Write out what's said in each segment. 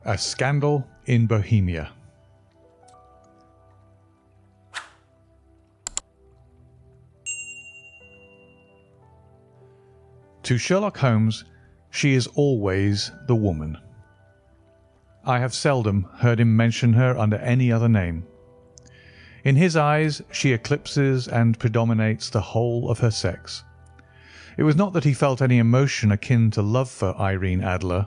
A Scandal in Bohemia. To Sherlock Holmes, she is always the woman. I have seldom heard him mention her under any other name. In his eyes she eclipses and predominates the whole of her sex. It was not that he felt any emotion akin to love for Irene Adler.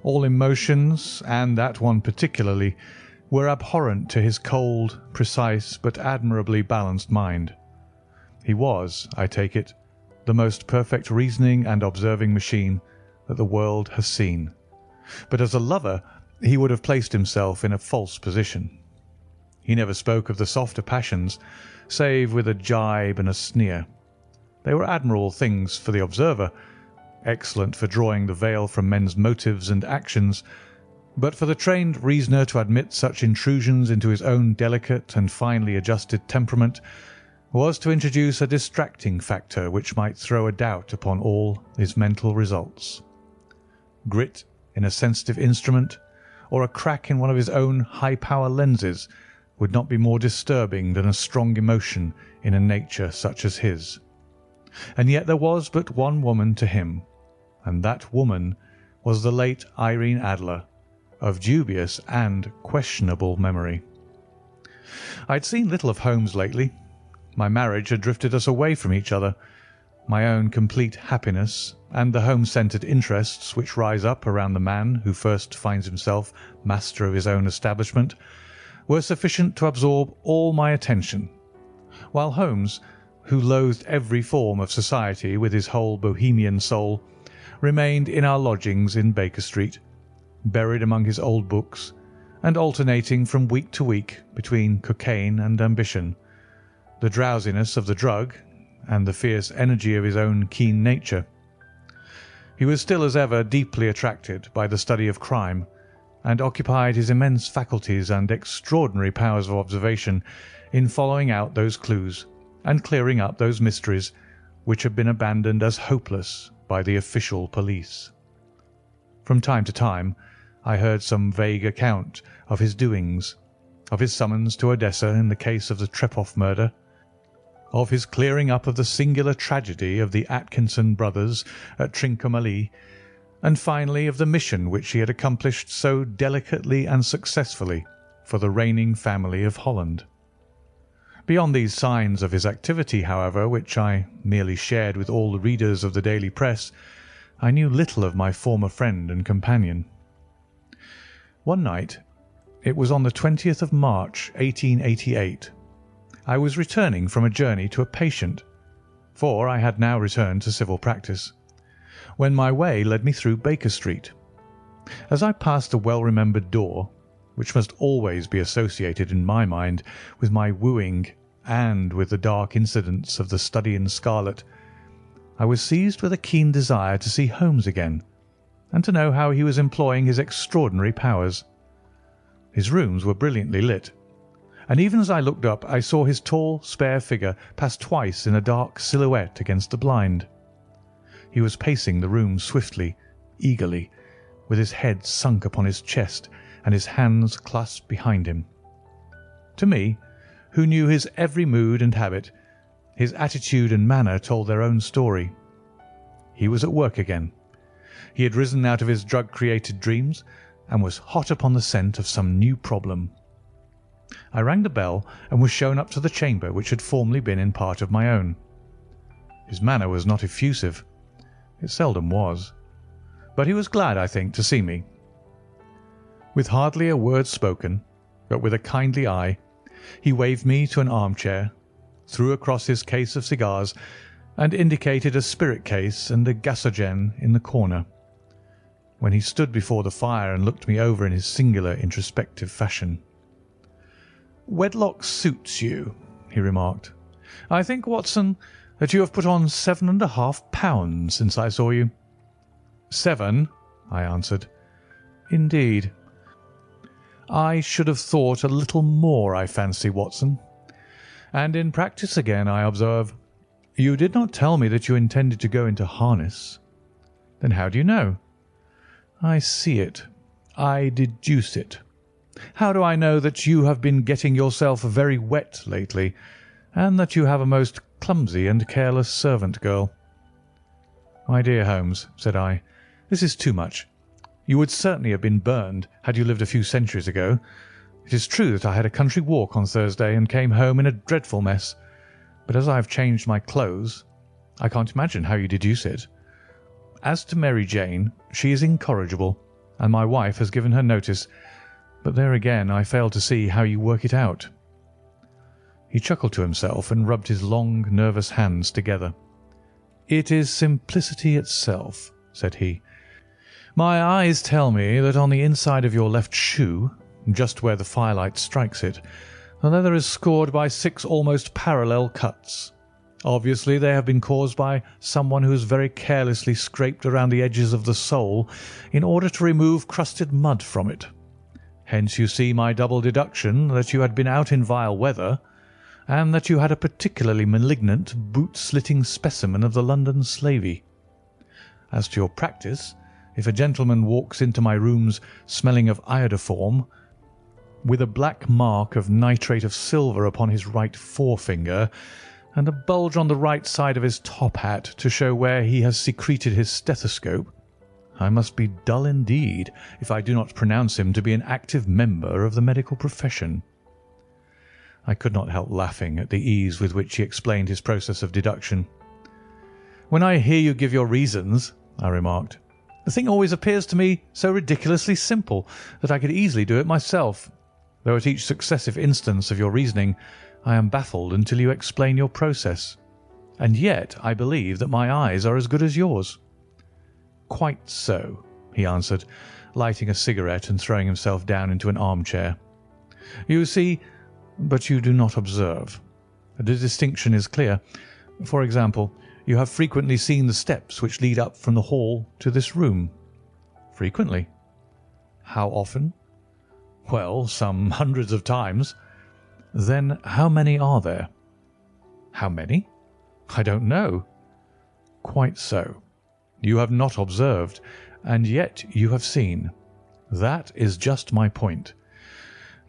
All emotions, and that one particularly, were abhorrent to his cold, precise, but admirably balanced mind. He was, I take it, the most perfect reasoning and observing machine that the world has seen. But as a lover he would have placed himself in a false position. He never spoke of the softer passions, save with a gibe and a sneer. They were admirable things for the observer, excellent for drawing the veil from men's motives and actions, but for the trained reasoner to admit such intrusions into his own delicate and finely adjusted temperament was to introduce a distracting factor which might throw a doubt upon all his mental results. Grit in a sensitive instrument, or a crack in one of his own high-power lenses, would not be more disturbing than a strong emotion in a nature such as his. And yet there was but one woman to him, and that woman was the late Irene Adler, of dubious and questionable memory. I had seen little of Holmes lately. My marriage had drifted us away from each other. My own complete happiness, and the home-centred interests which rise up around the man who first finds himself master of his own establishment, were sufficient to absorb all my attention, while Holmes, who loathed every form of society with his whole Bohemian soul, remained in our lodgings in Baker Street, buried among his old books, and alternating from week to week between cocaine and ambition, the drowsiness of the drug and the fierce energy of his own keen nature. He was still as ever deeply attracted by the study of crime, and occupied his immense faculties and extraordinary powers of observation in following out those clues and clearing up those mysteries which had been abandoned as hopeless by the official police. From time to time I heard some vague account of his doings, of his summons to Odessa in the case of the Trepoff murder, of his clearing up of the singular tragedy of the Atkinson brothers at Trincomalee, and finally of the mission which he had accomplished so delicately and successfully for the reigning family of Holland. Beyond these signs of his activity, however, which I merely shared with all the readers of the daily press, I knew little of my former friend and companion. One night, it was on the 20th of March, 1888, I was returning from a journey to a patient, for I had now returned to civil practice, when my way led me through Baker Street. As I passed a well-remembered door, which must always be associated in my mind with my wooing and with the dark incidents of the Study in Scarlet, I was seized with a keen desire to see Holmes again, and to know how he was employing his extraordinary powers. His rooms were brilliantly lit, and even as I looked up I saw his tall, spare figure pass twice in a dark silhouette against the blind. He was pacing the room swiftly, eagerly, with his head sunk upon his chest and his hands clasped behind him. To me, who knew his every mood and habit, his attitude and manner told their own story. He was at work again. He had risen out of his drug-created dreams and was hot upon the scent of some new problem. I rang the bell and was shown up to the chamber which had formerly been in part of my own. His manner was not effusive. It seldom was. But he was glad, I think, to see me. With hardly a word spoken, but with a kindly eye, he waved me to an armchair, threw across his case of cigars, and indicated a spirit case and a gasogen in the corner, when he stood before the fire and looked me over in his singular introspective fashion. "Wedlock suits you," he remarked. "I think, Watson, that you have put on 7½ pounds since I saw you." "7," I answered. "Indeed. I should have thought a little more, I fancy, Watson. And in practice again, I observe. You did not tell me that you intended to go into harness." "Then how do you know?" "I see it. I deduce it? How do I know that you have been getting yourself very wet lately, and that you have a most clumsy and careless servant girl?" "My dear Holmes," said I, "this is too much. You would certainly have been burned had you lived a few centuries ago. It is true that I had a country walk on Thursday and came home in a dreadful mess, but as I have changed my clothes, I can't imagine how you deduce it. As to Mary Jane, she is incorrigible, and my wife has given her notice, but there again I fail to see how you work it out." He chuckled to himself and rubbed his long, nervous hands together. "It is simplicity itself," said he. "My eyes tell me that on the inside of your left shoe, just where the firelight strikes it, the leather is scored by 6 almost parallel cuts. Obviously they have been caused by someone who has very carelessly scraped around the edges of the sole in order to remove crusted mud from it. Hence you see my double deduction that you had been out in vile weather, and that you had a particularly malignant, boot-slitting specimen of the London slavey. As to your practice, if a gentleman walks into my rooms smelling of iodoform, with a black mark of nitrate of silver upon his right forefinger, and a bulge on the right side of his top hat to show where he has secreted his stethoscope, I must be dull indeed if I do not pronounce him to be an active member of the medical profession." I could not help laughing at the ease with which he explained his process of deduction. "When I hear you give your reasons," I remarked, "the thing always appears to me so ridiculously simple that I could easily do it myself, though at each successive instance of your reasoning I am baffled until you explain your process. And yet I believe that my eyes are as good as yours." "Quite so," he answered, lighting a cigarette and throwing himself down into an armchair. "You see, but you do not observe. The distinction is clear. For example, you have frequently seen the steps which lead up from the hall to this room?" "Frequently." "How often?" "Well, some hundreds of times." "Then how many are there?" "How many? I don't know." "Quite so. You have not observed, and yet you have seen. That is just my point.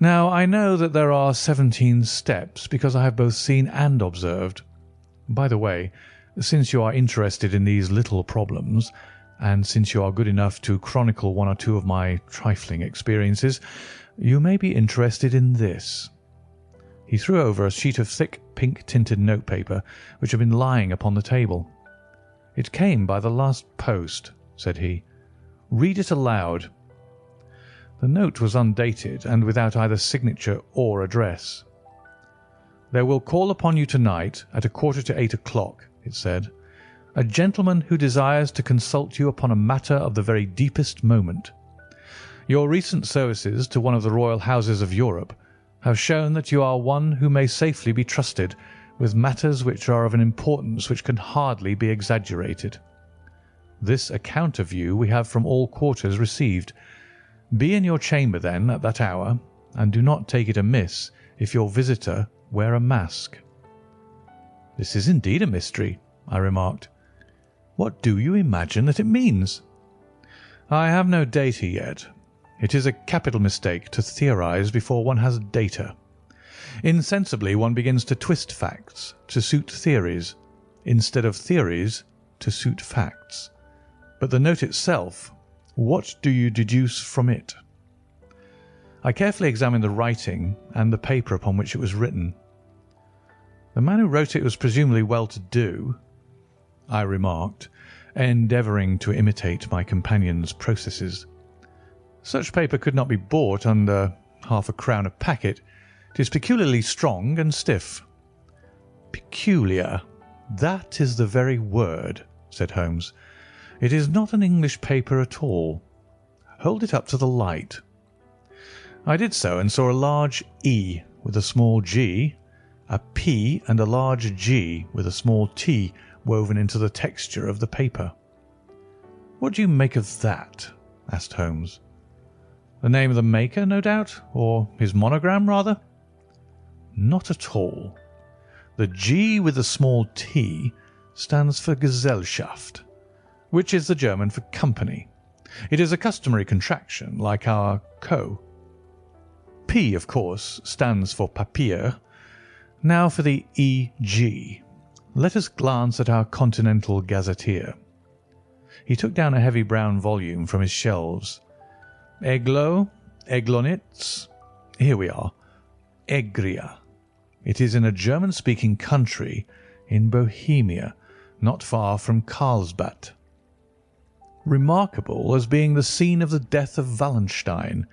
Now, I know that there are 17 steps because I have both seen and observed. By the way, since you are interested in these little problems, and since you are good enough to chronicle one or two of my trifling experiences, you may be interested in this." He threw over a sheet of thick pink-tinted notepaper which had been lying upon the table. "It came by the last post," said he. "Read it aloud." The note was undated and without either signature or address. "There will call upon you tonight at 7:45 o'clock," it said, "a gentleman who desires to consult you upon a matter of the very deepest moment. Your recent services to one of the royal houses of Europe have shown that you are one who may safely be trusted with matters which are of an importance which can hardly be exaggerated. This account of you we have from all quarters received. Be in your chamber, then, at that hour, and do not take it amiss if your visitor wear a mask." "This is indeed a mystery," I remarked. "What do you imagine that it means?" "I have no data yet. It is a capital mistake to theorize before one has data. Insensibly one begins to twist facts to suit theories, instead of theories to suit facts. But the note itself, what do you deduce from it?" I carefully examined the writing and the paper upon which it was written. "The man who wrote it was presumably well-to-do," I remarked, endeavouring to imitate my companion's processes. "Such paper could not be bought under £0.50 a packet. It is peculiarly strong and stiff." "Peculiar. That is the very word," said Holmes. "It is not an English paper at all. Hold it up to the light." I did so and saw a large E with a small g, a P and a large G with a small t woven into the texture of the paper. "What do you make of that?" asked Holmes. "The name of the maker, no doubt, or his monogram, rather?" "Not at all. The G with the small t stands for Gesellschaft, which is the German for company, It is a customary contraction, like our co. P, of course, stands for papier. Now for the E.G. Let us glance at our Continental Gazetteer. He took down a heavy brown volume from his shelves. Eglo, Eglonitz. Here we are. Egria. It is in a German-speaking country in Bohemia, not far from Carlsbad. Remarkable as being the scene of the death of Wallenstein,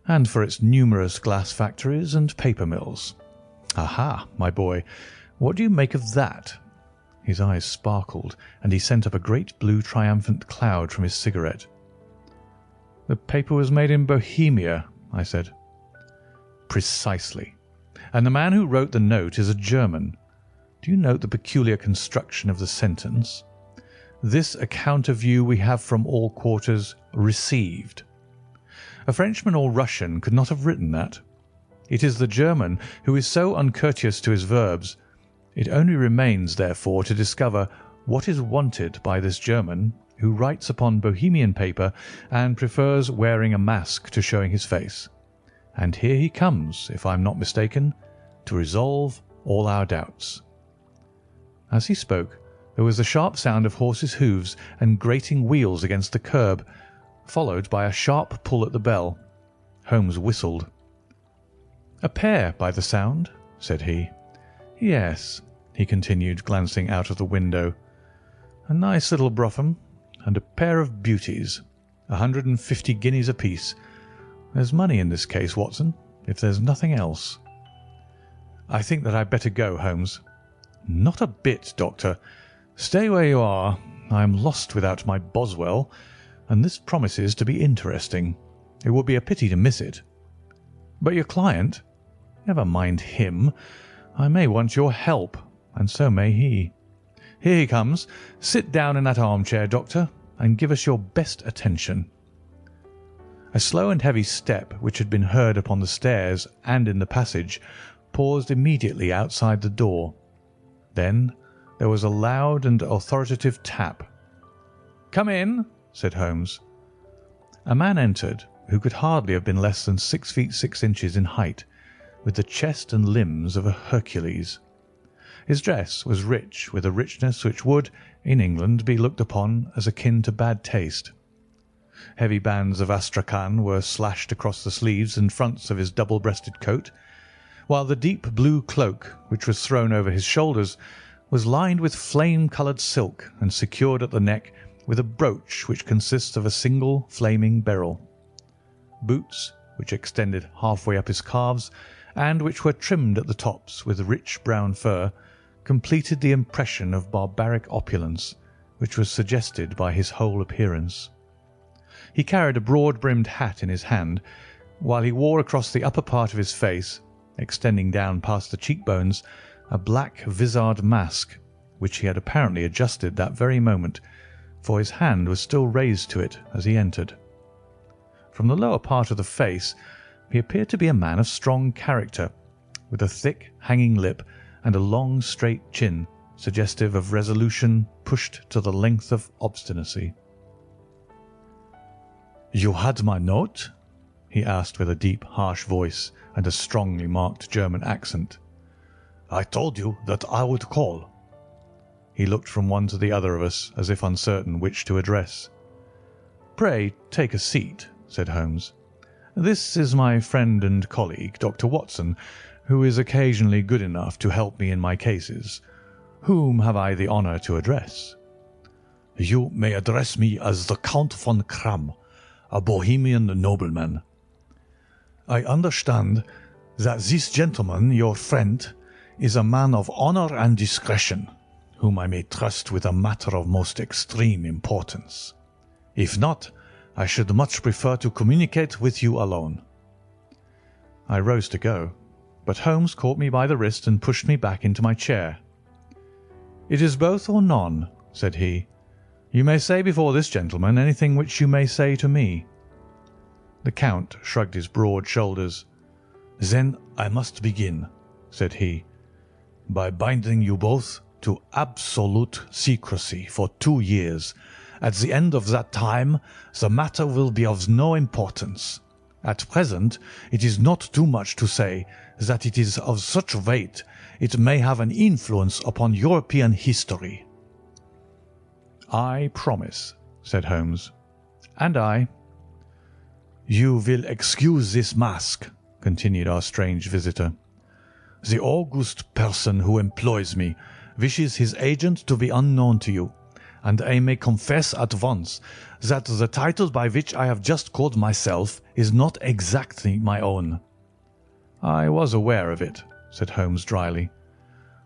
and for its numerous glass factories and paper mills. Aha, my boy, what do you make of that? His eyes sparkled, and he sent up a great blue triumphant cloud from his cigarette. The paper was made in Bohemia, I said. Precisely. And the man who wrote the note is a German. Do you note the peculiar construction of the sentence? This account of you we have from all quarters received. A Frenchman or Russian could not have written that. It is the German who is so uncourteous to his verbs. It only remains, therefore, to discover what is wanted by this German who writes upon Bohemian paper and prefers wearing a mask to showing his face. And here he comes, if I am not mistaken, to resolve all our doubts. As he spoke, there was the sharp sound of horses' hoofs and grating wheels against the curb, followed by a sharp pull at the bell. Holmes whistled. "A pair, by the sound," said he. "Yes," he continued, glancing out of the window. "A nice little brougham, and a pair of beauties. 150 guineas apiece. There's money in this case, Watson, if there's nothing else." "I think that I'd better go, Holmes." "Not a bit, Doctor. Stay where you are. I am lost without my Boswell, and this promises to be interesting. It would be a pity to miss it." "But your client?" "Never mind him. I may want your help, and so may he. Here he comes. Sit down in that armchair, Doctor, and give us your best attention." A slow and heavy step, which had been heard upon the stairs and in the passage, paused immediately outside the door. Then there was a loud and authoritative tap. "Come in," said Holmes. A man entered who could hardly have been less than 6 feet 6 inches in height, with the chest and limbs of a Hercules. His dress was rich, with a richness which would, in England, be looked upon as akin to bad taste. Heavy bands of astrakhan were slashed across the sleeves and fronts of his double-breasted coat, while the deep blue cloak, which was thrown over his shoulders, was lined with flame-coloured silk and secured at the neck with a brooch which consists of a single flaming beryl. Boots, which extended half-way up his calves, and which were trimmed at the tops with rich brown fur, completed the impression of barbaric opulence which was suggested by his whole appearance. He carried a broad-brimmed hat in his hand, while he wore across the upper part of his face, extending down past the cheekbones, a black vizard mask, which he had apparently adjusted that very moment, for his hand was still raised to it as he entered. From the lower part of the face he appeared to be a man of strong character, with a thick, hanging lip and a long, straight chin, suggestive of resolution pushed to the length of obstinacy. "You had my note?" he asked with a deep, harsh voice and a strongly marked German accent. "I told you that I would call." He looked from one to the other of us, as if uncertain which to address. "Pray take a seat," said Holmes. "This is my friend and colleague, Dr. Watson, who is occasionally good enough to help me in my cases. Whom have I the honour to address?" "You may address me as the Count von Kramm, a Bohemian nobleman. I understand that this gentleman, your friend, is a man of honour and discretion, whom I may trust with a matter of most extreme importance. If not, I should much prefer to communicate with you alone." I rose to go, but Holmes caught me by the wrist and pushed me back into my chair. "It is both or none," said he. "You may say before this gentleman anything which you may say to me." The Count shrugged his broad shoulders. "Then I must begin," said he, "by binding you both to absolute secrecy for 2 years, At the end of that time, the matter will be of no importance. At present, it is not too much to say that it is of such weight it may have an influence upon European history." "I promise," said Holmes. "And I." "You will excuse this mask," continued our strange visitor. "The august person who employs me wishes his agent to be unknown to you, and I may confess at once that the title by which I have just called myself is not exactly my own." "I was aware of it," said Holmes dryly.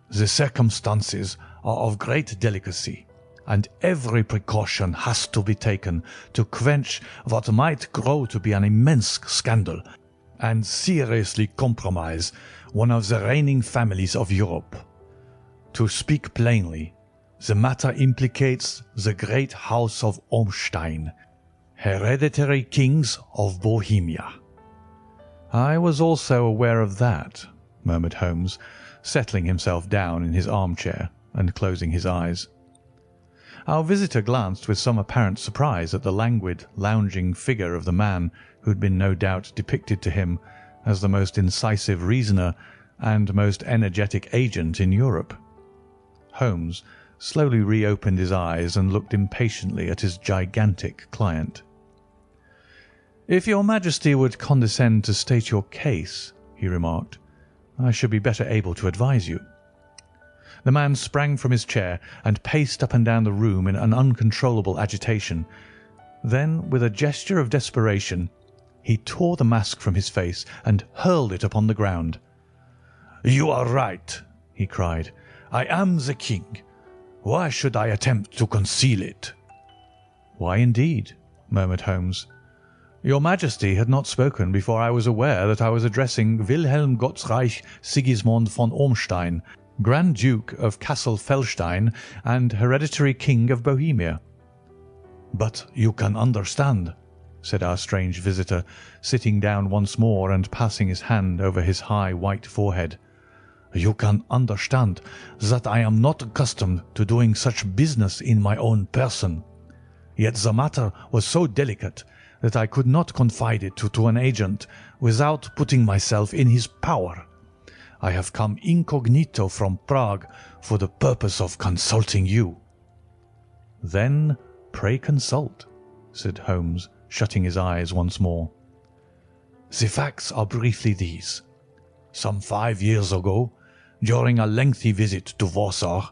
"The circumstances are of great delicacy, and every precaution has to be taken to quench what might grow to be an immense scandal and seriously compromise one of the reigning families of Europe. To speak plainly, the matter implicates the great house of Ormstein, hereditary kings of Bohemia." "I was also aware of that," murmured Holmes, settling himself down in his armchair and closing his eyes. Our visitor glanced with some apparent surprise at the languid, lounging figure of the man who had been no doubt depicted to him as the most incisive reasoner and most energetic agent in Europe. Holmes slowly reopened his eyes and looked impatiently at his gigantic client. "If your Majesty would condescend to state your case," he remarked, "I should be better able to advise you." The man sprang from his chair and paced up and down the room in an uncontrollable agitation. Then, with a gesture of desperation, he tore the mask from his face and hurled it upon the ground. "You are right," he cried. "I am the king. Why should I attempt to conceal it?" "Why, indeed?" murmured Holmes. "Your Majesty had not spoken before I was aware that I was addressing Wilhelm Gottsreich Sigismund von Ormstein, Grand Duke of Cassel-Felstein and hereditary King of Bohemia." "But you can understand," said our strange visitor, sitting down once more and passing his hand over his high white forehead. "You can understand that I am not accustomed to doing such business in my own person. Yet the matter was so delicate that I could not confide it to an agent without putting myself in his power. I have come incognito from Prague for the purpose of consulting you." "Then pray consult," said Holmes, shutting his eyes once more. "The facts are briefly these. Some 5 years ago, during a lengthy visit to Warsaw,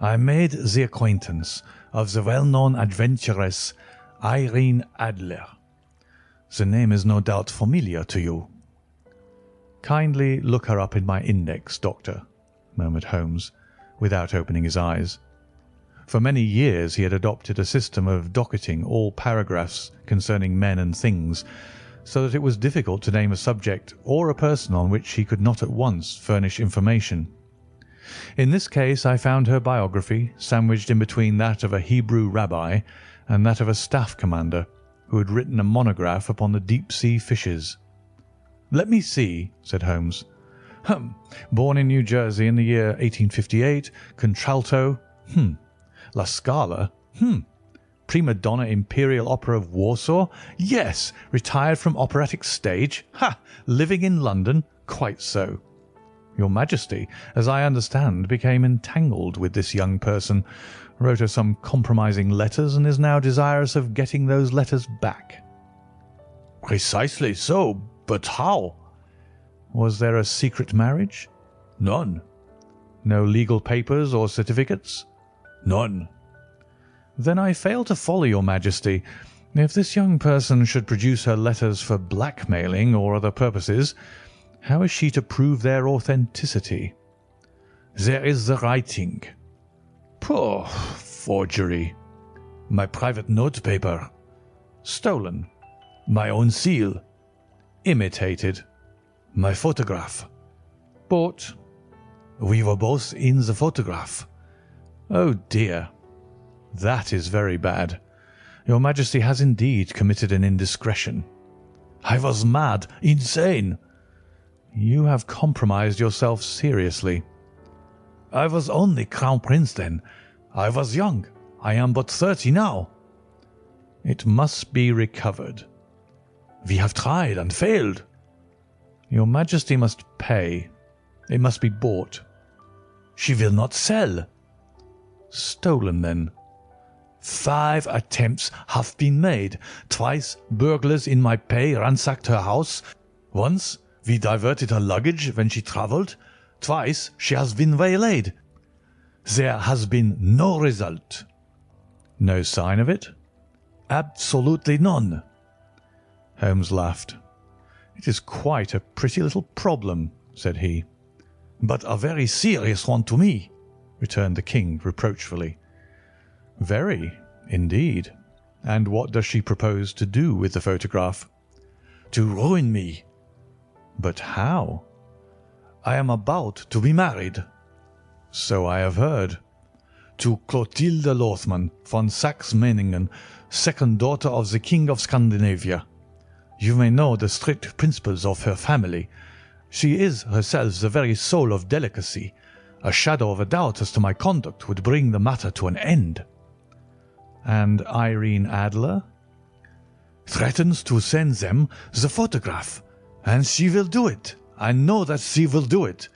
I made the acquaintance of the well-known adventuress Irene Adler. The name is no doubt familiar to you." "Kindly look her up in my index, Doctor," murmured Holmes, without opening his eyes. For many years he had adopted a system of docketing all paragraphs concerning men and things, so that it was difficult to name a subject or a person on which he could not at once furnish information. In this case I found her biography sandwiched in between that of a Hebrew rabbi and that of a staff commander who had written a monograph upon the deep-sea fishes. "Let me see," said Holmes. Born in New Jersey in the year 1858, contralto. La Scala. Prima donna Imperial Opera of Warsaw. Yes. Retired from operatic stage. Living in London. Quite so. Your Majesty, as I understand, became entangled with this young person, wrote her some compromising letters, and is now desirous of getting those letters back." "Precisely so. But how?" "Was there a secret marriage?" "None." "No legal papers or certificates?" "None." "Then I fail to follow your Majesty. If this young person should produce her letters for blackmailing or other purposes, how is she to prove their authenticity?" "There is the writing." "Poor forgery." "My private notepaper." "Stolen." "My own seal." "Imitated." "My photograph." "Bought." "We were both in the photograph." "Oh dear. That is very bad. Your Majesty has indeed committed an indiscretion." "I was mad, insane." "You have compromised yourself seriously." "I was only Crown Prince then. I was young. I am but 30 now." "It must be recovered." "We have tried and failed." "Your Majesty must pay. It must be bought." "She will not sell." "Stolen, then?" "5 attempts have been made. Twice burglars in my pay ransacked her house. Once we diverted her luggage when she travelled. Twice she has been waylaid. There has been no result." "No sign of it?" "Absolutely none." Holmes laughed. "It is quite a pretty little problem," said he. "But a very serious one to me," returned the king reproachfully. "Very, indeed. And what does she propose to do with the photograph?" "To ruin me." "But how?" "I am about to be married." "So I have heard." "To Clotilde Lothman von Saxe-Meiningen, second daughter of the King of Scandinavia. You may know the strict principles of her family. She is herself the very soul of delicacy. A shadow of a doubt as to my conduct would bring the matter to an end." "And Irene Adler?" "Threatens to send them the photograph. And she will do it. I know that she will do it.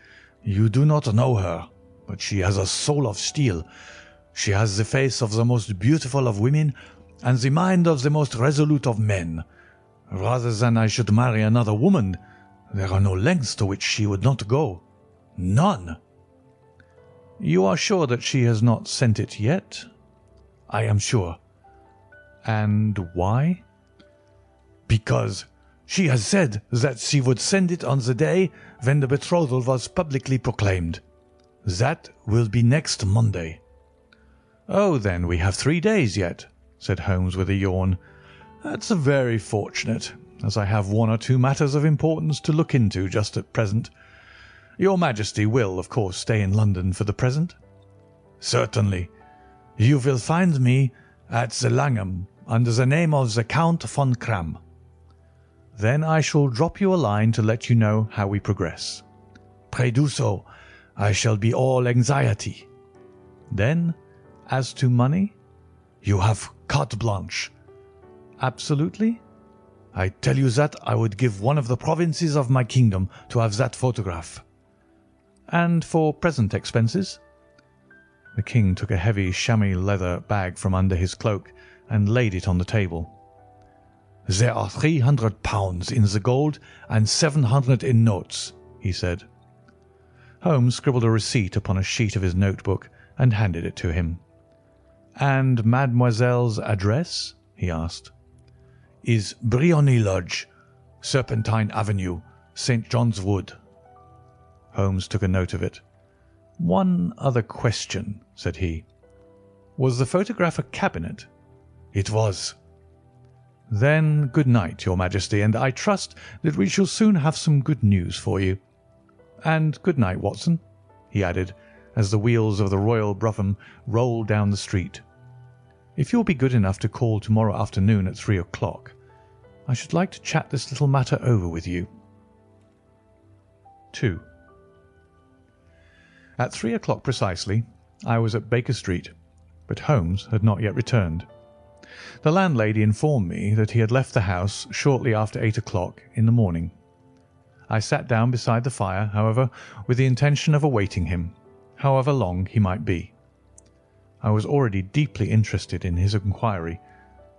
You do not know her, but she has a soul of steel. She has the face of the most beautiful of women and the mind of the most resolute of men. Rather than I should marry another woman, there are no lengths to which she would not go. None." "You are sure that she has not sent it yet?" "I am sure." "And why?" "Because she has said that she would send it on the day when the betrothal was publicly proclaimed. That will be next Monday." "Oh, then we have 3 days yet," said Holmes with a yawn. "That's very fortunate, as I have 1 or 2 matters of importance to look into just at present. Your Majesty will, of course, stay in London for the present?" "Certainly. You will find me at the Langham under the name of the Count von Kramm." "Then I shall drop you a line to let you know how we progress." "Pray do so. I shall be all anxiety." "Then, as to money?" "You have carte blanche." "Absolutely?" "I tell you that I would give one of the provinces of my kingdom to have that photograph." "And for present expenses?" The king took a heavy chamois leather bag from under his cloak and laid it on the table. "There are £300 in the gold and 700 in notes," he said. Holmes scribbled a receipt upon a sheet of his notebook and handed it to him. "And mademoiselle's address?" he asked. "Is Briony Lodge, Serpentine Avenue, St. John's Wood." Holmes took a note of it. "One other question," said he. "Was the photograph a cabinet?" "It was." "Then good night, Your Majesty, and I trust that we shall soon have some good news for you. And good night, Watson," he added, as the wheels of the royal brougham rolled down the street. "If you will be good enough to call tomorrow afternoon at 3 o'clock, I should like to chat this little matter over with you." 2. At 3 o'clock precisely, I was at Baker Street, but Holmes had not yet returned. The landlady informed me that he had left the house shortly after 8 o'clock in the morning. I sat down beside the fire, however, with the intention of awaiting him, however long he might be. I was already deeply interested in his inquiry,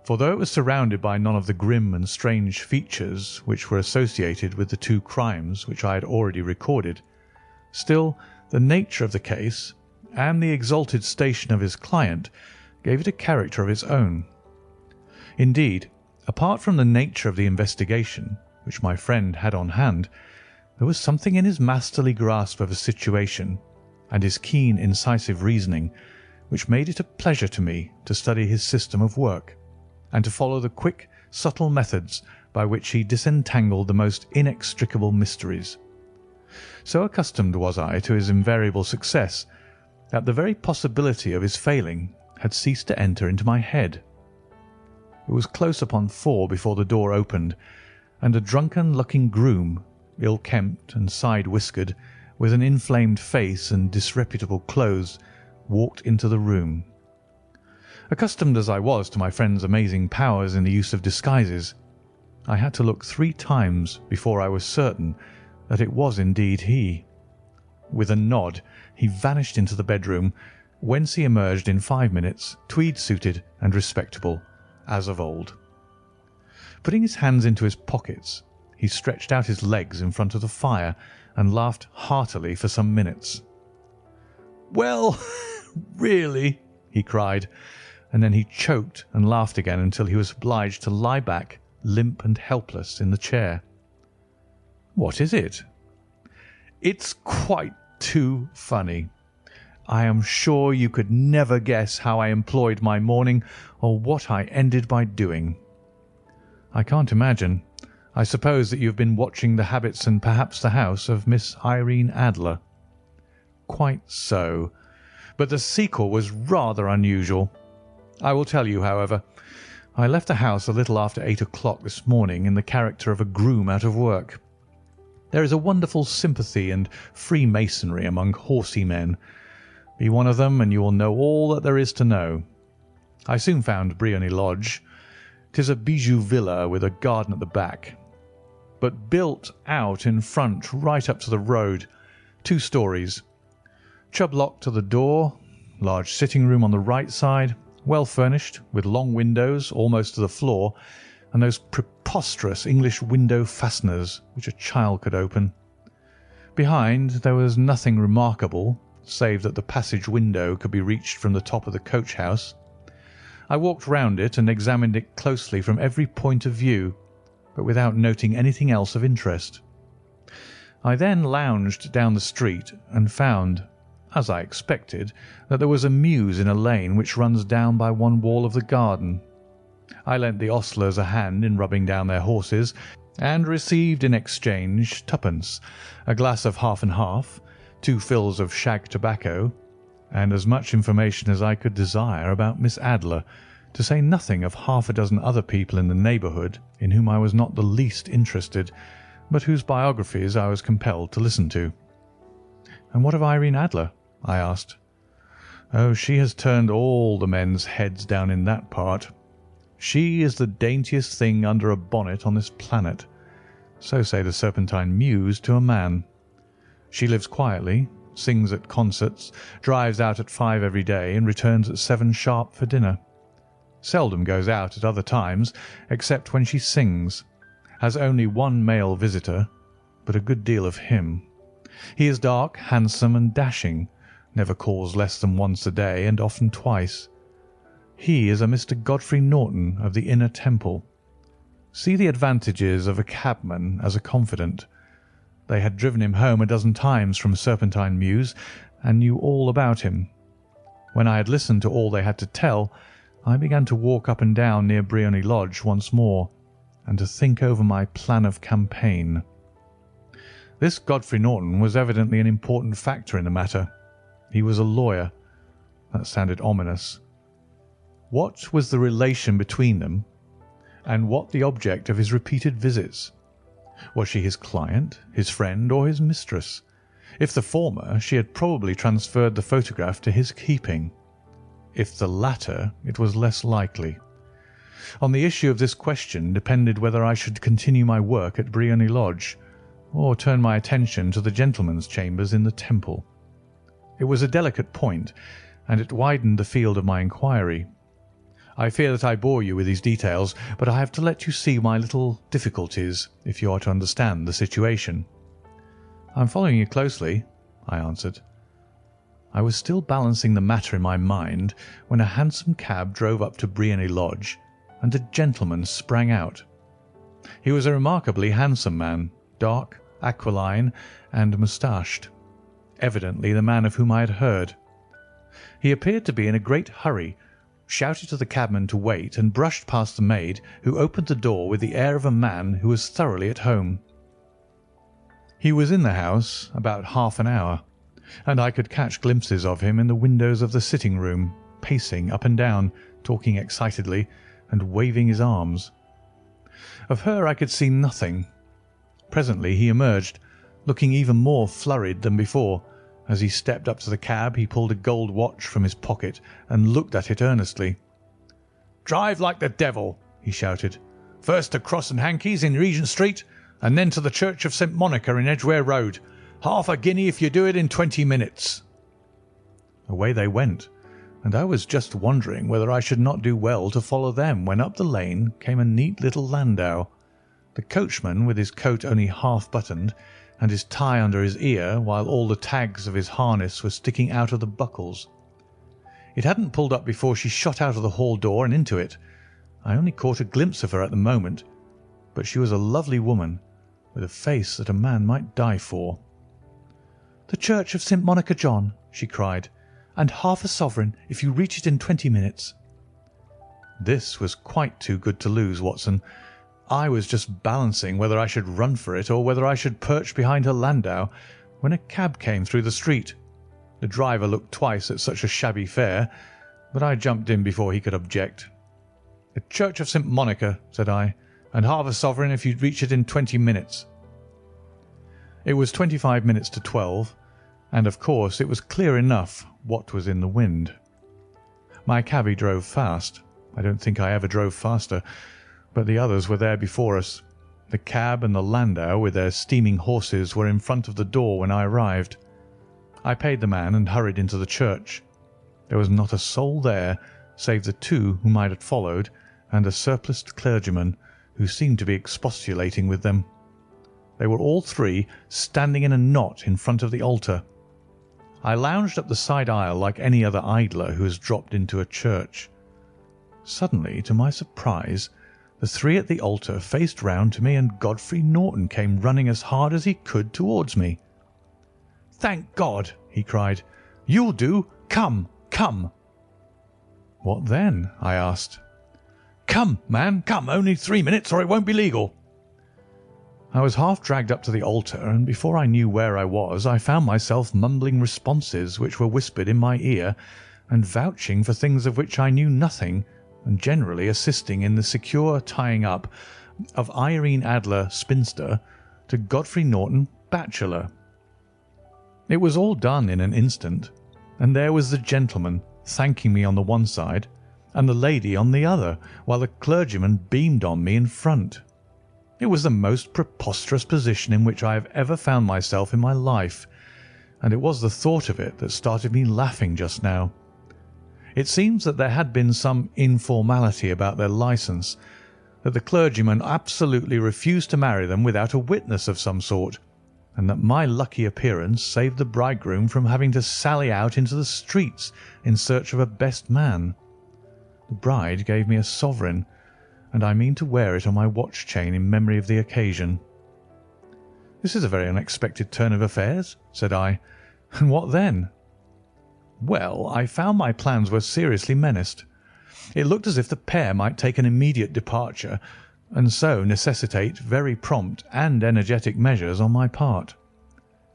for though it was surrounded by none of the grim and strange features which were associated with the 2 crimes which I had already recorded, still the nature of the case and the exalted station of his client gave it a character of its own. Indeed, apart from the nature of the investigation which my friend had on hand, there was something in his masterly grasp of a situation and his keen, incisive reasoning which made it a pleasure to me to study his system of work, and to follow the quick, subtle methods by which he disentangled the most inextricable mysteries. So accustomed was I to his invariable success that the very possibility of his failing had ceased to enter into my head. It was close upon 4 before the door opened, and a drunken-looking groom, ill-kempt and side-whiskered, with an inflamed face and disreputable clothes, walked into the room. Accustomed as I was to my friend's amazing powers in the use of disguises, I had to look 3 times before I was certain that it was indeed he. With a nod, he vanished into the bedroom, whence he emerged in 5 minutes, tweed-suited and respectable, as of old. Putting his hands into his pockets, he stretched out his legs in front of the fire and laughed heartily for some minutes. "Well, really," he cried, and then he choked and laughed again until he was obliged to lie back, limp and helpless, in the chair. "What is it?" "It's quite too funny. I am sure you could never guess how I employed my morning or what I ended by doing." "I can't imagine. I suppose that you have been watching the habits and perhaps the house of Miss Irene Adler." "Quite so. But the sequel was rather unusual. I will tell you, however. I left the house a little after 8 o'clock this morning in the character of a groom out of work. There is a wonderful sympathy and freemasonry among horsey men. Be one of them, and you will know all that there is to know. I soon found Briony Lodge. 'Tis a bijou villa with a garden at the back, but built out in front right up to the road, 2 stories. Chubb lock to the door, large sitting room on the right side, well furnished, with long windows almost to the floor, and those preposterous English window fasteners which a child could open. Behind there was nothing remarkable, save that the passage window could be reached from the top of the coach house. I walked round it and examined it closely from every point of view, but without noting anything else of interest. I then lounged down the street and found, as I expected, that there was a mews in a lane which runs down by one wall of the garden. I lent the ostlers a hand in rubbing down their horses, and received in exchange 2d, a glass of half and half, 2 fills of shag tobacco, and as much information as I could desire about Miss Adler, to say nothing of half a dozen other people in the neighbourhood in whom I was not the least interested, but whose biographies I was compelled to listen to. "And what of Irene Adler?" I asked. "Oh, she has turned all the men's heads down in that part. She is the daintiest thing under a bonnet on this planet. So say the Serpentine Mews to a man. She lives quietly, sings at concerts, drives out at 5 every day, and returns at 7 sharp for dinner. Seldom goes out at other times, except when she sings. Has only 1 male visitor, but a good deal of him. He is dark, handsome, and dashing, never calls less than once a day, and often twice. He is a Mr. Godfrey Norton of the Inner Temple. See the advantages of a cabman as a confidant. They had driven him home a dozen times from Serpentine Mews, and knew all about him. When I had listened to all they had to tell, I began to walk up and down near Briony Lodge once more, and to think over my plan of campaign. This Godfrey Norton was evidently an important factor in the matter. He was a lawyer. That sounded ominous. What was the relation between them, and what the object of his repeated visits? Was she his client, his friend, or his mistress? If the former, she had probably transferred the photograph to his keeping. If the latter, it was less likely. On the issue of this question depended whether I should continue my work at Briony Lodge, or turn my attention to the gentlemen's chambers in the Temple. It was a delicate point, and it widened the field of my inquiry. I fear that I bore you with these details, but I have to let you see my little difficulties if you are to understand the situation. "I am following you closely," I answered. I was still balancing the matter in my mind when a hansom cab drove up to Briony Lodge, and a gentleman sprang out. He was a remarkably handsome man, dark, aquiline, and moustached, evidently the man of whom I had heard. He appeared to be in a great hurry, shouted to the cabman to wait, and brushed past the maid, who opened the door with the air of a man who was thoroughly at home. He was in the house about half an hour, and I could catch glimpses of him in the windows of the sitting-room, pacing up and down, talking excitedly, and waving his arms. Of her I could see nothing. Presently he emerged, looking even more flurried than before. As he stepped up to the cab he pulled a gold watch from his pocket and looked at it earnestly, "Drive like the devil," he shouted. "First to Cross and Hankey's in Regent Street, and then to the Church of St. Monica in Edgware Road. Half a guinea if you do it in 20 minutes." Away they went, and I was just wondering whether I should not do well to follow them when up the lane came a neat little landau. The coachman, with his coat only half buttoned, and his tie under his ear, while all the tags of his harness were sticking out of the buckles. It hadn't pulled up before she shot out of the hall door and into it. I only caught a glimpse of her at the moment, but she was a lovely woman, with a face that a man might die for. "The Church of St. Monica, John," she cried, "and half a sovereign if you reach it in 20 minutes." This was quite too good to lose, Watson. I was just balancing whether I should run for it or whether I should perch behind her landau when a cab came through the street. The driver looked twice at such a shabby fare, but I jumped in before he could object. "The Church of St. Monica," said I, "and half a sovereign if you reach it in 20 minutes." It was 25 minutes to 12, and of course it was clear enough what was in the wind. My cabby drove fast. I don't think I ever drove faster, but the others were there before us. The cab and the landau with their steaming horses were in front of the door when I arrived. I paid the man and hurried into the church. There was not a soul there save the two whom I had followed and a surpliced clergyman who seemed to be expostulating with them. They were all three standing in a knot in front of the altar. I lounged up the side aisle like any other idler who has dropped into a church. Suddenly, to my surprise, the three at the altar faced round to me and Godfrey Norton came running as hard as he could towards me. "Thank God!" he cried. "You'll do. Come, come!" "What then?" I asked. "Come, man, come. Only 3 minutes or it won't be legal." I was half dragged up to the altar, and before I knew where I was I found myself mumbling responses which were whispered in my ear and vouching for things of which I knew nothing, and generally assisting in the secure tying up of Irene Adler, spinster, to Godfrey Norton, bachelor. It was all done in an instant, and there was the gentleman thanking me on the one side and the lady on the other, while the clergyman beamed on me in front. It was the most preposterous position in which I have ever found myself in my life, and it was the thought of it that started me laughing just now. It seems that there had been some informality about their licence, that the clergyman absolutely refused to marry them without a witness of some sort, and that my lucky appearance saved the bridegroom from having to sally out into the streets in search of a best man. The bride gave me a sovereign, and I mean to wear it on my watch chain in memory of the occasion. "This is a very unexpected turn of affairs," said I. "And what then?" "Well, I found my plans were seriously menaced. It looked as if the pair might take an immediate departure, and so necessitate very prompt and energetic measures on my part.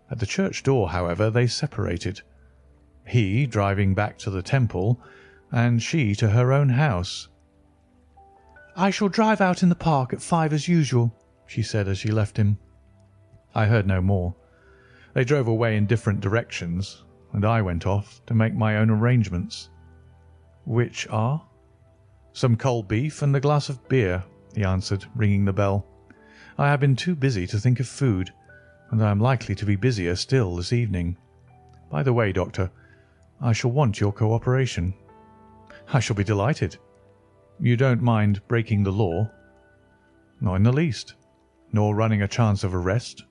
At the church door, however, they separated, he driving back to the Temple, and she to her own house. "I shall drive out in the park at 5 as usual," she said as she left him. I heard no more. They drove away in different directions, and I went off to make my own arrangements. "Which are?" "Some cold beef and a glass of beer," he answered, ringing the bell. "I have been too busy to think of food, and I am likely to be busier still this evening. By the way, Doctor, I shall want your cooperation." "I shall be delighted." "You don't mind breaking the law?" "Not in the least." "Nor running a chance of arrest?"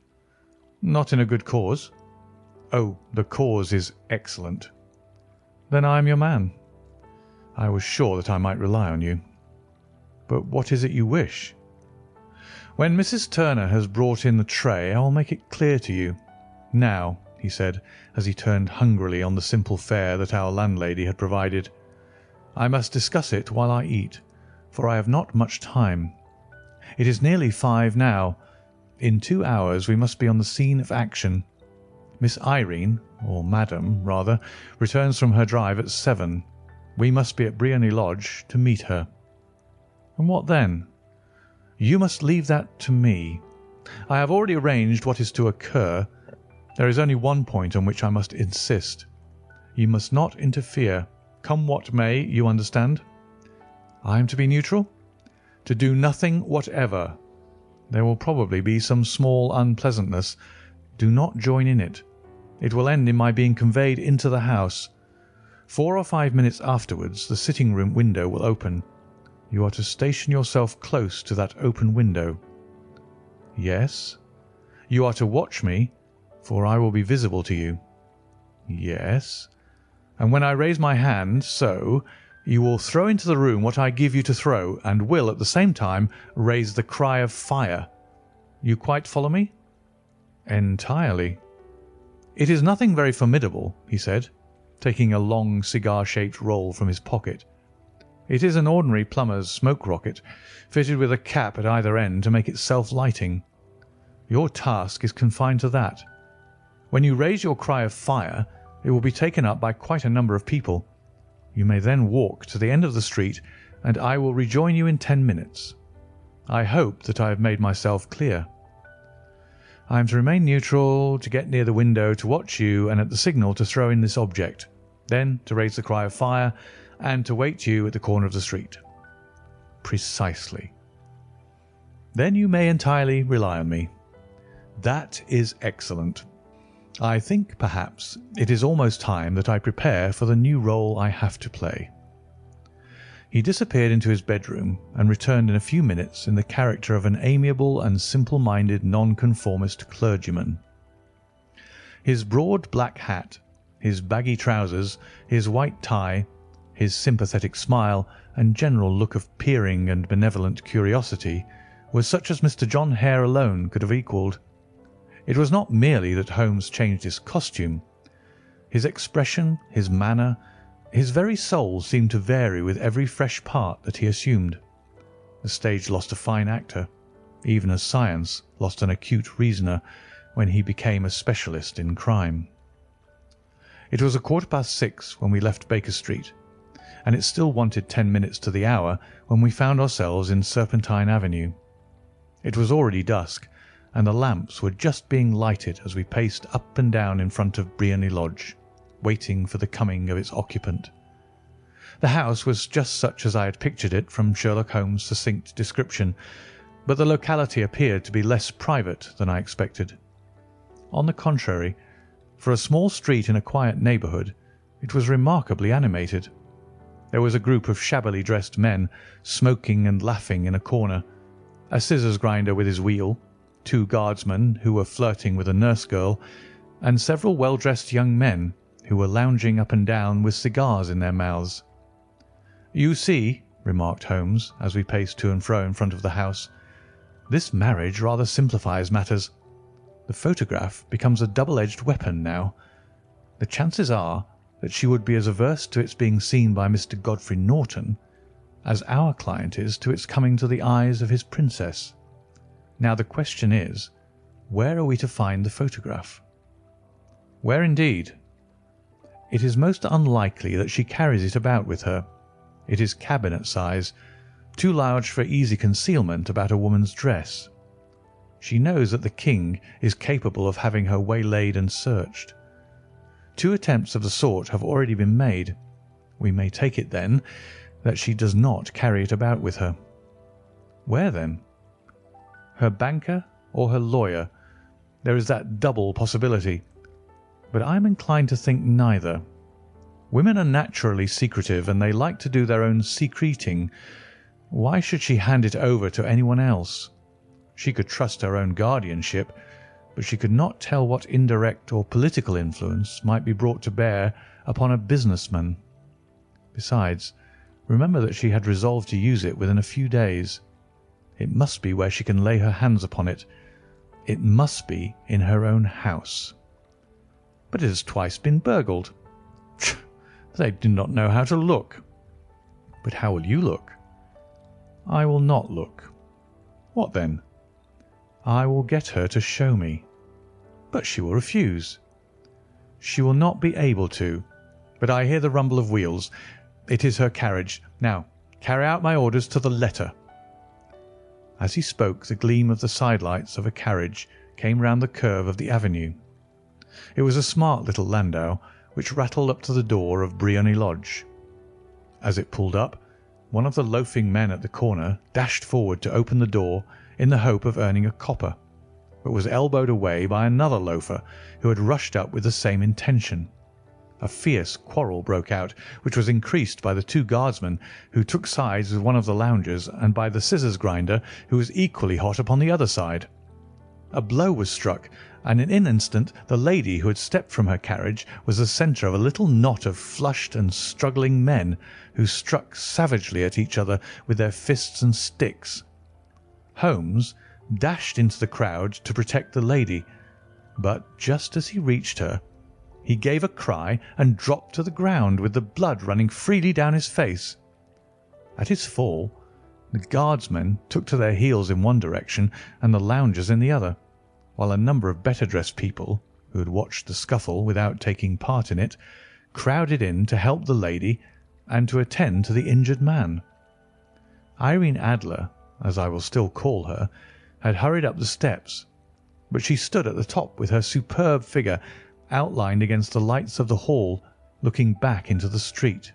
"Not in a good cause." "Oh, the cause is excellent." "Then I am your man." "I was sure that I might rely on you." "But what is it you wish?" "When Mrs. Turner has brought in the tray I will make it clear to you. Now," he said, as he turned hungrily on the simple fare that our landlady had provided, "I must discuss it while I eat, for I have not much time. It is nearly 5 now. In 2 hours we must be on the scene of action. Miss Irene, or Madam, rather, returns from her drive at 7. We must be at Briony Lodge to meet her." "And what then?" "You must leave that to me. I have already arranged what is to occur. There is only one point on which I must insist. You must not interfere. Come what may, you understand?" I am to be neutral? To do nothing whatever. There will probably be some small unpleasantness. Do not join in it. It will end in my being conveyed into the house. 4 or 5 minutes afterwards the sitting-room window will open. You are to station yourself close to that open window. Yes. You are to watch me, for I will be visible to you. Yes. And when I raise my hand, so, you will throw into the room what I give you to throw, and will at the same time raise the cry of fire. You quite follow me? Entirely. It is nothing very formidable, he said, taking a long cigar-shaped roll from his pocket. It is an ordinary plumber's smoke rocket, fitted with a cap at either end to make it self-lighting. Your task is confined to that. When you raise your cry of fire, it will be taken up by quite a number of people. You may then walk to the end of the street, and I will rejoin you in 10 minutes. I hope that I have made myself clear. I am to remain neutral, to get near the window, to watch you, and at the signal to throw in this object, then to raise the cry of fire, and to wait you at the corner of the street. Precisely. Then you may entirely rely on me. That is excellent. I think, perhaps, it is almost time that I prepare for the new role I have to play. He disappeared into his bedroom and returned in a few minutes in the character of an amiable and simple-minded nonconformist clergyman. His broad black hat, his baggy trousers, his white tie, his sympathetic smile, and general look of peering and benevolent curiosity was such as Mr. John Hare alone could have equalled. It was not merely that Holmes changed his costume. His expression, his manner, his very soul seemed to vary with every fresh part that he assumed. The stage lost a fine actor, even as science lost an acute reasoner when he became a specialist in crime. It was 6:15 when we left Baker Street, and it still wanted 10 minutes to the hour when we found ourselves in Serpentine Avenue. It was already dusk, and the lamps were just being lighted as we paced up and down in front of Briony Lodge, waiting for the coming of its occupant. The house was just such as I had pictured it from Sherlock Holmes' succinct description, but the locality appeared to be less private than I expected. On the contrary, for a small street in a quiet neighbourhood, it was remarkably animated. There was a group of shabbily dressed men, smoking and laughing in a corner, a scissors grinder with his wheel, 2 guardsmen who were flirting with a nurse girl, and several well-dressed young men who were lounging up and down with cigars in their mouths. "You see," remarked Holmes, as we paced to and fro in front of the house, "this marriage rather simplifies matters. The photograph becomes a double-edged weapon now. The chances are that she would be as averse to its being seen by Mr. Godfrey Norton as our client is to its coming to the eyes of his princess. Now the question is, where are we to find the photograph?" "Where indeed?" "It is most unlikely that she carries it about with her. It is cabinet size, too large for easy concealment about a woman's dress. She knows that the king is capable of having her waylaid and searched. 2 attempts of the sort have already been made. We may take it, then, that she does not carry it about with her. Where, then? Her banker or her lawyer? There is that double possibility. But I am inclined to think neither. Women are naturally secretive, and they like to do their own secreting. Why should she hand it over to anyone else? She could trust her own guardianship, but she could not tell what indirect or political influence might be brought to bear upon a businessman. Besides, remember that she had resolved to use it within a few days. It must be where she can lay her hands upon it. It must be in her own house." "But it has twice been burgled." "They do not know how to look." "But how will you look?" "I will not look." "What then?" "I will get her to show me." "But she will refuse." "She will not be able to. But I hear the rumble of wheels. It is her carriage. Now, carry out my orders to the letter." As he spoke, the gleam of the sidelights of a carriage came round the curve of the avenue. It was a smart little landau, which rattled up to the door of Briony Lodge. As it pulled up, one of the loafing men at the corner dashed forward to open the door in the hope of earning a copper, but was elbowed away by another loafer who had rushed up with the same intention. A fierce quarrel broke out, which was increased by the two guardsmen who took sides with one of the loungers and by the scissors grinder who was equally hot upon the other side. A blow was struck, and in an instant the lady who had stepped from her carriage was the centre of a little knot of flushed and struggling men who struck savagely at each other with their fists and sticks. Holmes dashed into the crowd to protect the lady, but just as he reached her, he gave a cry and dropped to the ground with the blood running freely down his face. At his fall, the guardsmen took to their heels in one direction and the loungers in the other, while a number of better-dressed people, who had watched the scuffle without taking part in it, crowded in to help the lady and to attend to the injured man. Irene Adler, as I will still call her, had hurried up the steps, but she stood at the top with her superb figure outlined against the lights of the hall, looking back into the street.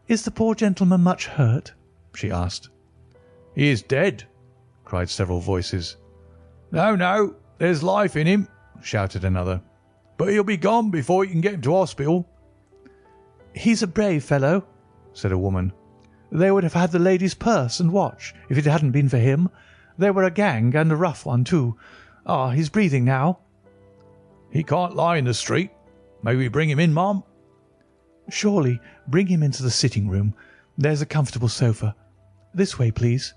"Is the poor gentleman much hurt?" she asked. "He is dead," cried several voices. "No, no, there's life in him," shouted another. "But he'll be gone before you can get him to hospital." "He's a brave fellow," said a woman. "They would have had the lady's purse and watch if it hadn't been for him. They were a gang, and a rough one, too. Ah, he's breathing now." "He can't lie in the street. May we bring him in, ma'am?" "Surely. Bring him into the sitting-room. There's a comfortable sofa. This way, please."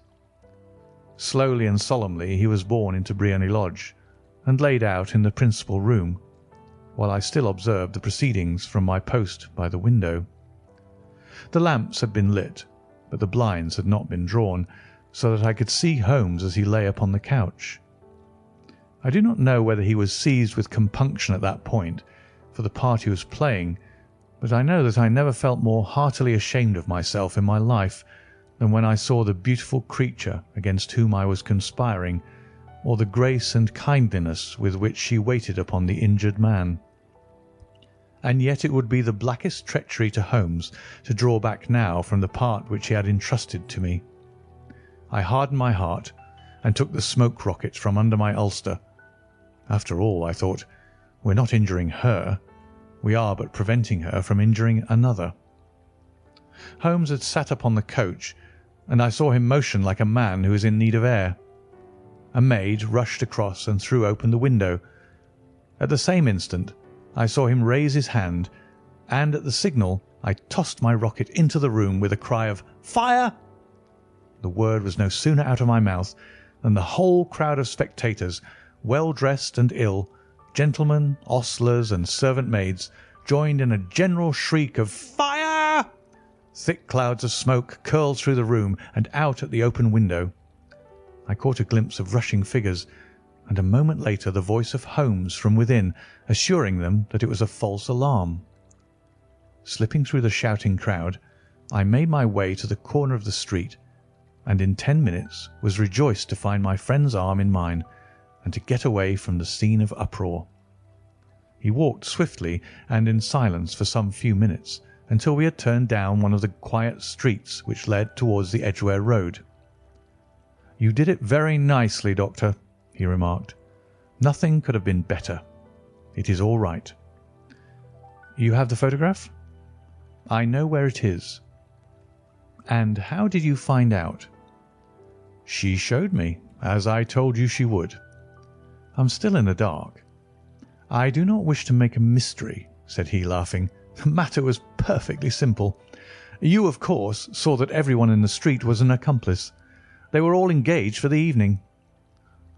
Slowly and solemnly he was borne into Briony Lodge and laid out in the principal room, while I still observed the proceedings from my post by the window. The lamps had been lit, but the blinds had not been drawn, so that I could see Holmes as he lay upon the couch. I do not know whether he was seized with compunction at that point for the part he was playing, but I know that I never felt more heartily ashamed of myself in my life than when I saw the beautiful creature against whom I was conspiring, or the grace and kindliness with which she waited upon the injured man. And yet it would be the blackest treachery to Holmes to draw back now from the part which he had entrusted to me. I hardened my heart and took the smoke rocket from under my ulster. After all, I thought, we're not injuring her. We are but preventing her from injuring another. Holmes had sat upon the coach, and I saw him motion like a man who is in need of air. A maid rushed across and threw open the window. At the same instant I saw him raise his hand, and at the signal I tossed my rocket into the room with a cry of "Fire!" The word was no sooner out of my mouth than the whole crowd of spectators, well dressed and ill, gentlemen, ostlers, and servant maids, joined in a general shriek of "Fire!" Thick clouds of smoke curled through the room and out at the open window. I caught a glimpse of rushing figures, and a moment later the voice of Holmes from within, assuring them that it was a false alarm. Slipping through the shouting crowd, I made my way to the corner of the street, and in 10 minutes was rejoiced to find my friend's arm in mine and to get away from the scene of uproar. He walked swiftly and in silence for some few minutes, until we had turned down one of the quiet streets which led towards the Edgware Road. "You did it very nicely, Doctor," he remarked. "Nothing could have been better. It is all right." "You have the photograph?" "I know where it is." "And how did you find out?" "She showed me, as I told you she would." "I'm still in the dark." "I do not wish to make a mystery," said he, laughing. "The matter was perfectly simple. You, of course, saw that everyone in the street was an accomplice. They were all engaged for the evening."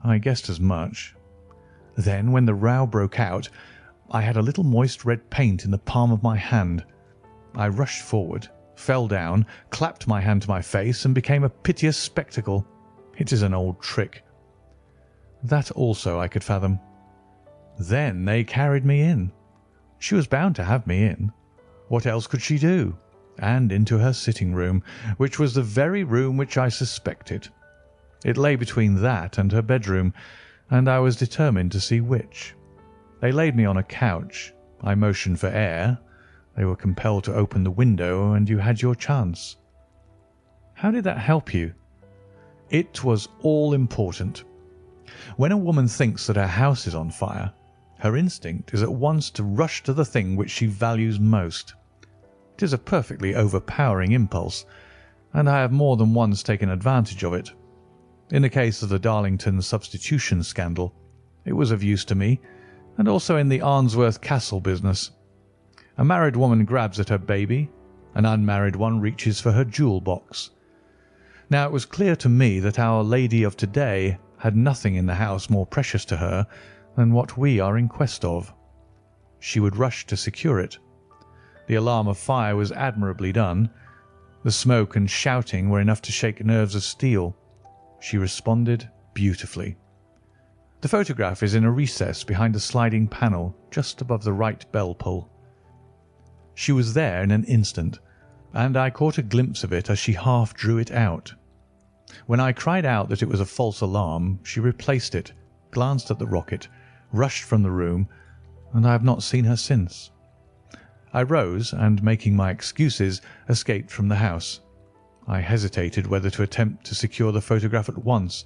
"I guessed as much." "Then, when the row broke out, I had a little moist red paint in the palm of my hand. I rushed forward, fell down, clapped my hand to my face, and became a piteous spectacle. It is an old trick." "That also I could fathom." "Then they carried me in. She was bound to have me in. What else could she do? And into her sitting-room, which was the very room which I suspected. It lay between that and her bedroom, and I was determined to see which. They laid me on a couch. I motioned for air. They were compelled to open the window, and you had your chance." How did that help you?" "It was all important. When a woman thinks that her house is on fire, her instinct is at once to rush to the thing which she values most. It is a perfectly overpowering impulse, and I have more than once taken advantage of it. In the case of the Darlington substitution scandal, it was of use to me, and also in the Arnsworth Castle business. A married woman grabs at her baby, an unmarried one reaches for her jewel box. Now it was clear to me that our lady of to-day had nothing in the house more precious to her than what we are in quest of. She would rush to secure it. The alarm of fire was admirably done. The smoke and shouting were enough to shake nerves of steel. She responded beautifully. The photograph is in a recess behind a sliding panel just above the right bell pull. She was there in an instant, and I caught a glimpse of it as she half drew it out. When I cried out that it was a false alarm, she replaced it, glanced at the rocket, rushed from the room, and I have not seen her since. I rose and, making my excuses, escaped from the house. I hesitated whether to attempt to secure the photograph at once,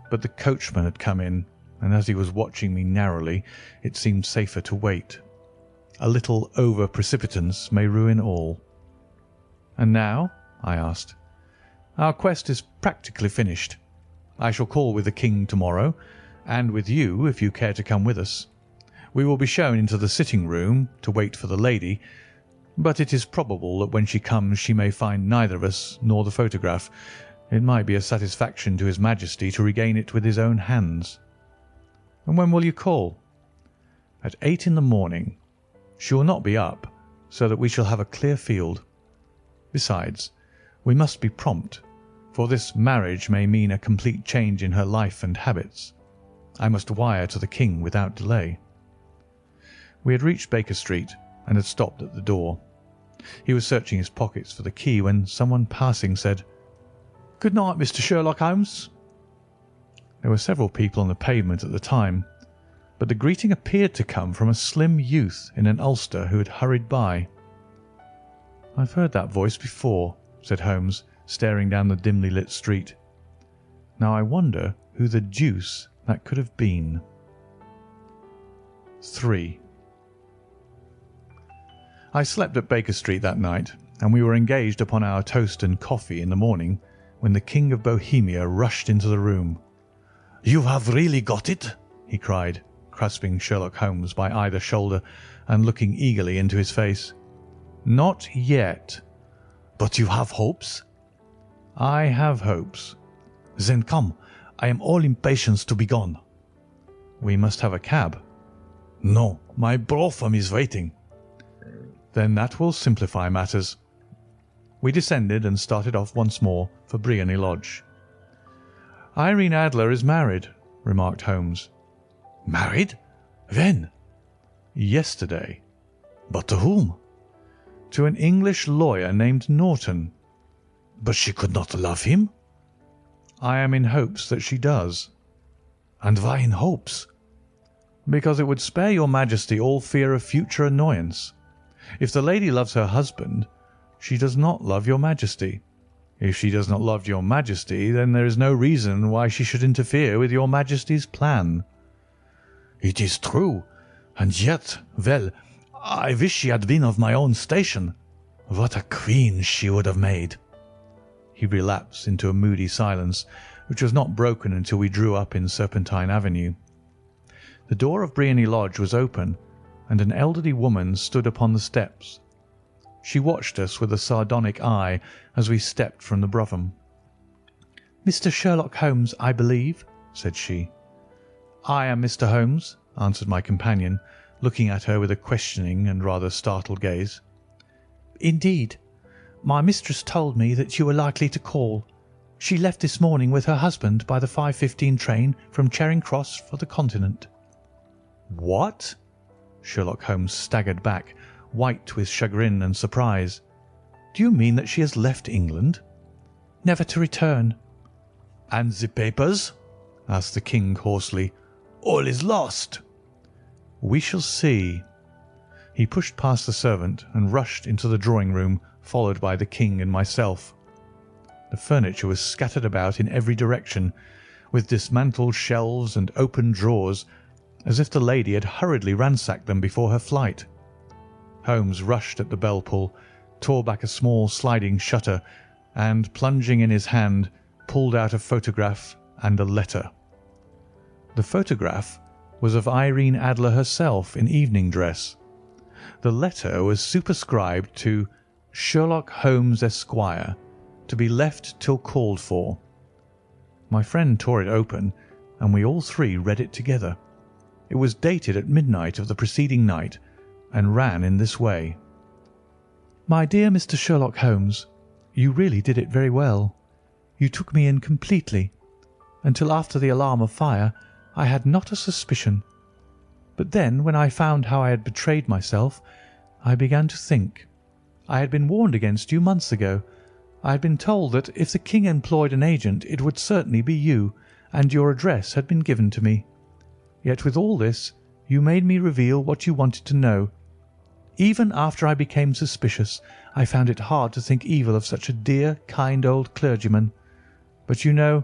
but the coachman had come in, and as he was watching me narrowly, it seemed safer to wait. A little over-precipitance may ruin all. "And now?" I asked. "Our quest is practically finished. I shall call with the King tomorrow, and with you if you care to come with us. We will be shown into the sitting-room to wait for the lady, but it is probable that when she comes she may find neither of us nor the photograph. It might be a satisfaction to His Majesty to regain it with his own hands." "And when will you call?" "At 8 in the morning. She will not be up, so that we shall have a clear field. Besides, we must be prompt, for this marriage may mean a complete change in her life and habits. I must wire to the King without delay." We had reached Baker Street and had stopped at the door. He was searching his pockets for the key when someone passing said, "Good night, Mr. Sherlock Holmes." There were several people on the pavement at the time, but the greeting appeared to come from a slim youth in an ulster who had hurried by. "I've heard that voice before," said Holmes, staring down the dimly lit street. "Now I wonder who the deuce that could have been." 3. I slept at Baker Street that night, and we were engaged upon our toast and coffee in the morning when the King of Bohemia rushed into the room. "You have really got it?" he cried, grasping Sherlock Holmes by either shoulder and looking eagerly into his face. "Not yet." "But you have hopes?" "I have hopes." "Then come. I am all impatience to be gone." "We must have a cab." "No, my brougham is waiting." "Then that will simplify matters." We descended and started off once more for Briony Lodge. "Irene Adler is married," remarked Holmes. "Married? When?" "Yesterday." "But to whom?" "To an English lawyer named Norton." "But she could not love him?" "I am in hopes that she does." "And why in hopes?" "Because it would spare your Majesty all fear of future annoyance. If the lady loves her husband, she does not love your Majesty. If she does not love your Majesty, then there is no reason why she should interfere with your Majesty's plan." "It is true. And yet, well, I wish she had been of my own station. What a queen she would have made." He relapsed into a moody silence, which was not broken until we drew up in Serpentine Avenue. The door of Briony Lodge was open, and an elderly woman stood upon the steps. She watched us with a sardonic eye as we stepped from the brougham. "Mr. Sherlock Holmes, I believe," said she. "I am Mr. Holmes," answered my companion, looking at her with a questioning and rather startled gaze. "Indeed. My mistress told me that you were likely to call. She left this morning with her husband by the 5:15 train from Charing Cross for the Continent." "What?" Sherlock Holmes staggered back, white with chagrin and surprise. "Do you mean that she has left England?" "Never to return." "And the papers?" asked the King hoarsely. "All is lost." "We shall see." He pushed past the servant and rushed into the drawing-room, followed by the King and myself. The furniture was scattered about in every direction, with dismantled shelves and open drawers, as if the lady had hurriedly ransacked them before her flight. Holmes rushed at the bell pull, tore back a small sliding shutter, and, plunging in his hand, pulled out a photograph and a letter. The photograph was of Irene Adler herself in evening dress. The letter was superscribed to Sherlock Holmes, Esquire, to be left till called for. My friend tore it open, and we all three read it together. It was dated at midnight of the preceding night, and ran in this way: "My dear Mr. Sherlock Holmes, you really did it very well. You took me in completely. Until after the alarm of fire, I had not a suspicion. But then, when I found how I had betrayed myself, I began to think. I had been warned against you months ago. I had been told that if the King employed an agent it would certainly be you, and your address had been given to me. Yet with all this you made me reveal what you wanted to know. Even after I became suspicious, I found it hard to think evil of such a dear, kind old clergyman. But you know,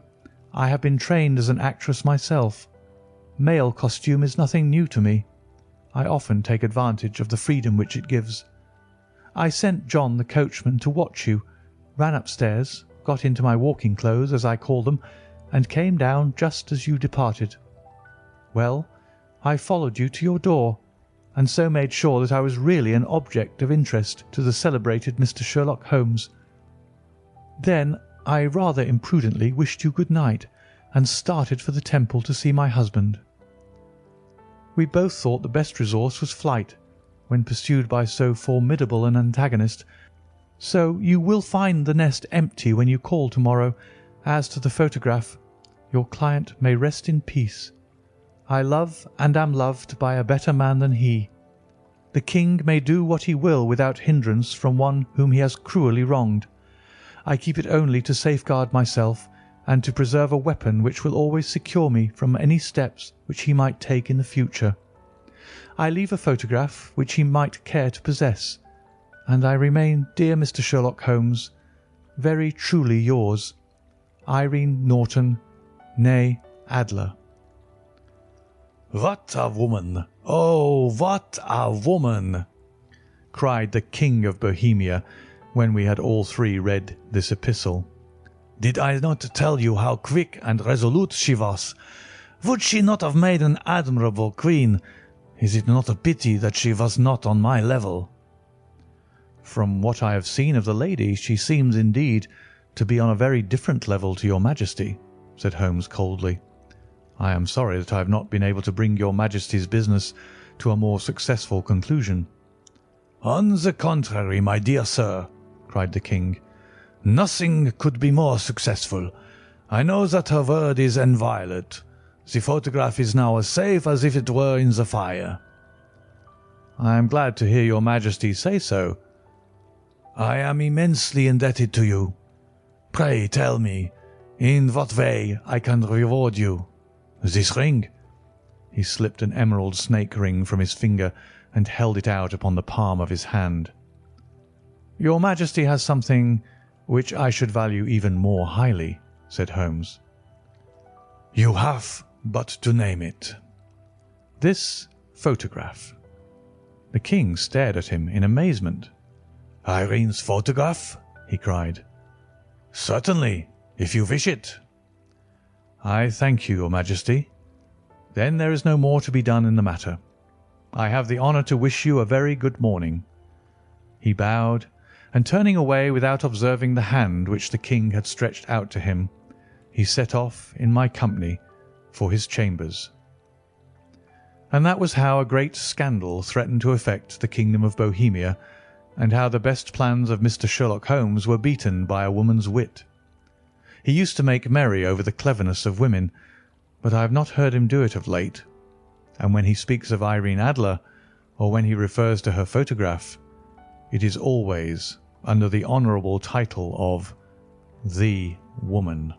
I have been trained as an actress myself. Male costume is nothing new to me. I often take advantage of the freedom which it gives. I sent John the coachman to watch you, ran upstairs, got into my walking clothes, as I call them, and came down just as you departed. Well, I followed you to your door, and so made sure that I was really an object of interest to the celebrated Mr. Sherlock Holmes. Then I rather imprudently wished you good night, and started for the Temple to see my husband. We both thought the best resource was flight, when pursued by so formidable an antagonist. So you will find the nest empty when you call tomorrow. As to the photograph, your client may rest in peace. I love and am loved by a better man than he. The King may do what he will without hindrance from one whom he has cruelly wronged. I keep it only to safeguard myself, and to preserve a weapon which will always secure me from any steps which he might take in the future. I leave a photograph which he might care to possess, and I remain, dear Mr. Sherlock Holmes, very truly yours, Irene Norton, née Adler." "What a woman! Oh, what a woman!" cried the King of Bohemia, when we had all three read this epistle. "Did I not tell you how quick and resolute she was? Would she not have made an admirable queen? Is it not a pity that she was not on my level?" "From what I have seen of the lady, she seems indeed to be on a very different level to your Majesty," said Holmes coldly. "I am sorry that I have not been able to bring your Majesty's business to a more successful conclusion." "On the contrary, my dear sir," cried the King, "nothing could be more successful. I know that her word is inviolate. The photograph is now as safe as if it were in the fire." "I am glad to hear your Majesty say so." "I am immensely indebted to you. Pray tell me, in what way I can reward you? This ring?" He slipped an emerald snake ring from his finger and held it out upon the palm of his hand. "Your Majesty has something which I should value even more highly," said Holmes. "You have but to name it." "This photograph." The King stared at him in amazement. "Irene's photograph?" he cried. "Certainly, if you wish it." "I thank you, your Majesty. Then there is no more to be done in the matter. I have the honour to wish you a very good morning." He bowed, and turning away without observing the hand which the King had stretched out to him, he set off in my company for his chambers. And that was how a great scandal threatened to affect the kingdom of Bohemia, and how the best plans of Mr. Sherlock Holmes were beaten by a woman's wit. He used to make merry over the cleverness of women, but I have not heard him do it of late, and when he speaks of Irene Adler, or when he refers to her photograph, it is always under the honourable title of the woman.